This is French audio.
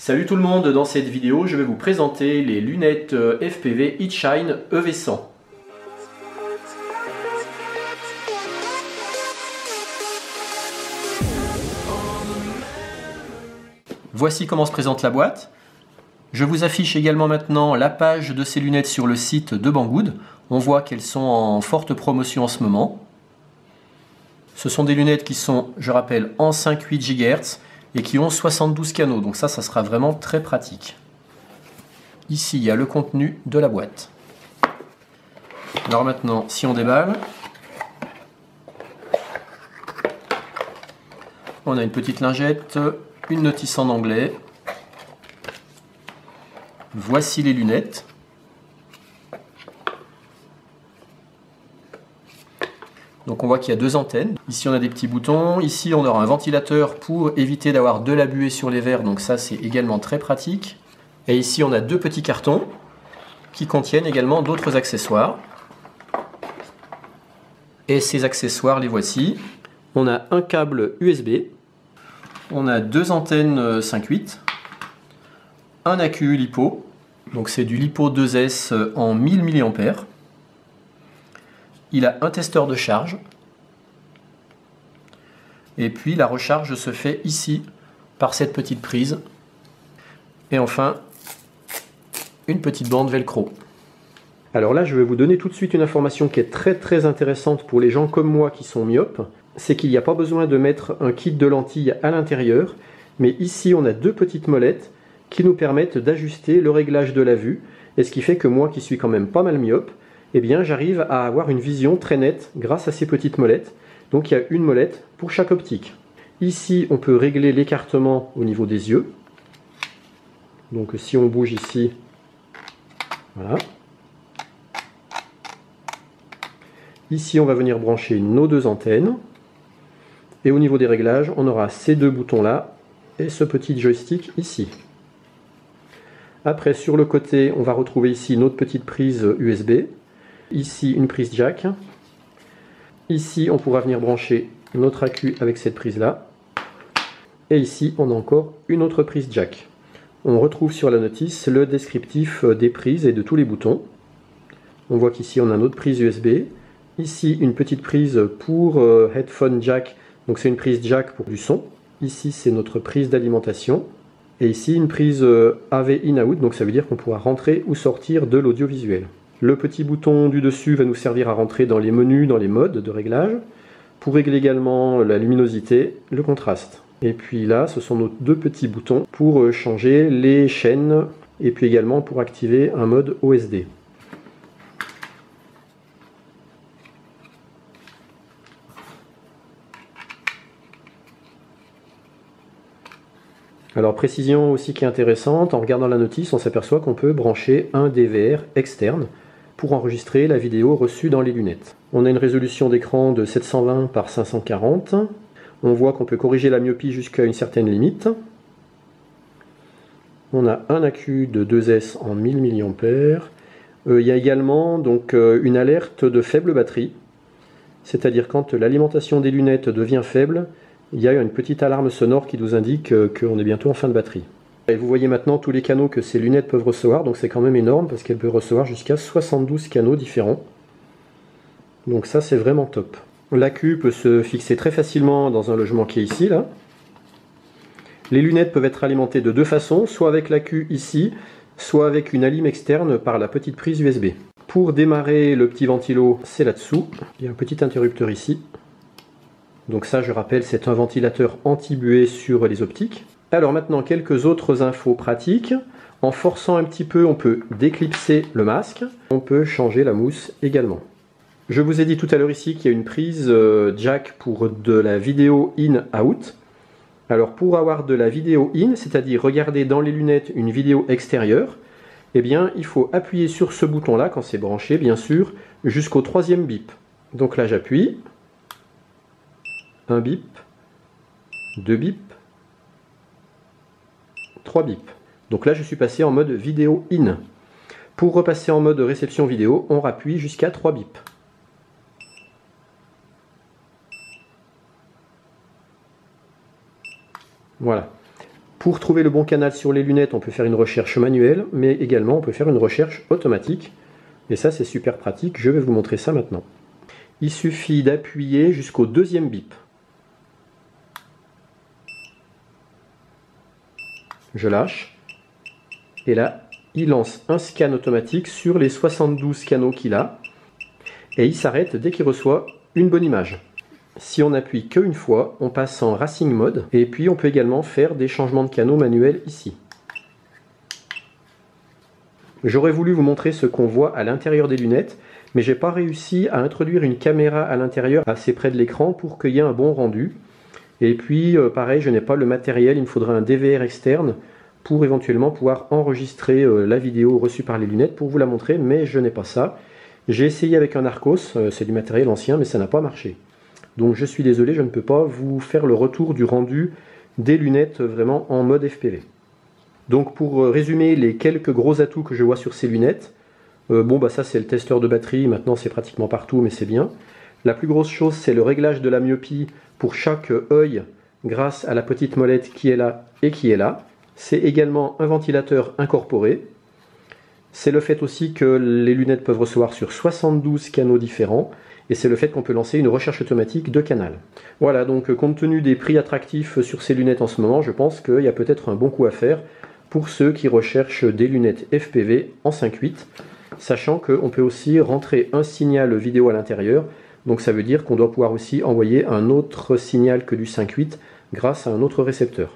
Salut tout le monde, dans cette vidéo je vais vous présenter les lunettes FPV HeatShine EV100. Voici comment se présente la boîte. Je vous affiche également maintenant la page de ces lunettes sur le site de Banggood. On voit qu'elles sont en forte promotion en ce moment. Ce sont des lunettes qui sont, je rappelle, en 5,8 GHz et qui ont 72 canaux. Donc ça sera vraiment très pratique. Ici, il y a le contenu de la boîte. Alors maintenant, si on déballe, on a une petite lingette, une notice en anglais. Voici les lunettes. Donc on voit qu'il y a deux antennes. Ici on a des petits boutons. Ici on aura un ventilateur pour éviter d'avoir de la buée sur les verres. Donc ça c'est également très pratique. Et ici on a deux petits cartons qui contiennent également d'autres accessoires. Et ces accessoires les voici. On a un câble USB. On a deux antennes 5.8. Un accu LiPo. Donc c'est du LiPo 2S en 1000 mAh. Il a un testeur de charge. Et puis la recharge se fait ici par cette petite prise. Et enfin, une petite bande velcro. Alors là, je vais vous donner tout de suite une information qui est très intéressante pour les gens comme moi qui sont myopes. C'est qu'il n'y a pas besoin de mettre un kit de lentilles à l'intérieur. Mais ici, on a deux petites molettes qui nous permettent d'ajuster le réglage de la vue. Et ce qui fait que moi qui suis quand même pas mal myope, eh bien j'arrive à avoir une vision très nette grâce à ces petites molettes. Donc il y a une molette pour chaque optique. Ici on peut régler l'écartement au niveau des yeux. Donc si on bouge ici, voilà. Ici on va venir brancher nos deux antennes. Et au niveau des réglages, on aura ces deux boutons là et ce petit joystick ici. Après sur le côté, on va retrouver ici notre petite prise USB. Ici une prise jack. Ici on pourra venir brancher notre accu avec cette prise là. Et ici on a encore une autre prise jack. On retrouve sur la notice le descriptif des prises et de tous les boutons. On voit qu'ici on a notre prise USB. Ici une petite prise pour headphone jack. Donc c'est une prise jack pour du son. Ici c'est notre prise d'alimentation. Et ici une prise AV in-out. Donc ça veut dire qu'on pourra rentrer ou sortir de l'audiovisuel. Le petit bouton du dessus va nous servir à rentrer dans les menus, dans les modes de réglage, pour régler également la luminosité, le contraste. Et puis là, ce sont nos deux petits boutons pour changer les chaînes, et puis également pour activer un mode OSD. Alors précision aussi qui est intéressante, en regardant la notice, on s'aperçoit qu'on peut brancher un DVR externe pour enregistrer la vidéo reçue dans les lunettes. On a une résolution d'écran de 720 par 540. On voit qu'on peut corriger la myopie jusqu'à une certaine limite. On a un accu de 2S en 1000 mAh. Il y a également donc, une alerte de faible batterie. C'est-à-dire quand l'alimentation des lunettes devient faible, il y a une petite alarme sonore qui nous indique qu'on est bientôt en fin de batterie. Et vous voyez maintenant tous les canaux que ces lunettes peuvent recevoir, donc c'est quand même énorme parce qu'elles peuvent recevoir jusqu'à 72 canaux différents. Donc ça c'est vraiment top. L'accu peut se fixer très facilement dans un logement qui est ici, là. Les lunettes peuvent être alimentées de deux façons, soit avec l'accu ici, soit avec une alim externe par la petite prise USB. Pour démarrer le petit ventilo, c'est là-dessous. Il y a un petit interrupteur ici. Donc ça, je rappelle, c'est un ventilateur anti-buée sur les optiques. Alors maintenant, quelques autres infos pratiques. En forçant un petit peu, on peut déclipser le masque. On peut changer la mousse également. Je vous ai dit tout à l'heure ici qu'il y a une prise jack pour de la vidéo in-out. Alors pour avoir de la vidéo in, c'est-à-dire regarder dans les lunettes une vidéo extérieure, eh bien il faut appuyer sur ce bouton-là quand c'est branché, bien sûr, jusqu'au troisième bip. Donc là j'appuie. Un bip. Deux bips. 3 bips. Donc là je suis passé en mode vidéo in. Pour repasser en mode réception vidéo, on rappuie jusqu'à 3 bips. Voilà. Pour trouver le bon canal sur les lunettes, on peut faire une recherche manuelle, mais également on peut faire une recherche automatique. Et ça, c'est super pratique. Je vais vous montrer ça maintenant. Il suffit d'appuyer jusqu'au deuxième bip. Je lâche. Et là, il lance un scan automatique sur les 72 canaux qu'il a. Et il s'arrête dès qu'il reçoit une bonne image. Si on appuie qu'une fois, on passe en Racing Mode. Et puis on peut également faire des changements de canaux manuels ici. J'aurais voulu vous montrer ce qu'on voit à l'intérieur des lunettes, mais j'ai pas réussi à introduire une caméra à l'intérieur assez près de l'écran pour qu'il y ait un bon rendu. Et puis pareil, je n'ai pas le matériel, il me faudra un DVR externe pour éventuellement pouvoir enregistrer la vidéo reçue par les lunettes pour vous la montrer, mais je n'ai pas ça. J'ai essayé avec un Arcos, c'est du matériel ancien, mais ça n'a pas marché. Donc je suis désolé, je ne peux pas vous faire le retour du rendu des lunettes vraiment en mode FPV. Donc pour résumer les quelques gros atouts que je vois sur ces lunettes, ça c'est le testeur de batterie, maintenant c'est pratiquement partout mais c'est bien. La plus grosse chose c'est le réglage de la myopie pour chaque œil grâce à la petite molette qui est là et qui est là. C'est également un ventilateur incorporé. C'est le fait aussi que les lunettes peuvent recevoir sur 72 canaux différents. Et c'est le fait qu'on peut lancer une recherche automatique de canal. Voilà, donc compte tenu des prix attractifs sur ces lunettes en ce moment, je pense qu'il y a peut-être un bon coup à faire pour ceux qui recherchent des lunettes FPV en 5.8, sachant qu'on peut aussi rentrer un signal vidéo à l'intérieur, donc ça veut dire qu'on doit pouvoir aussi envoyer un autre signal que du 5.8 grâce à un autre récepteur.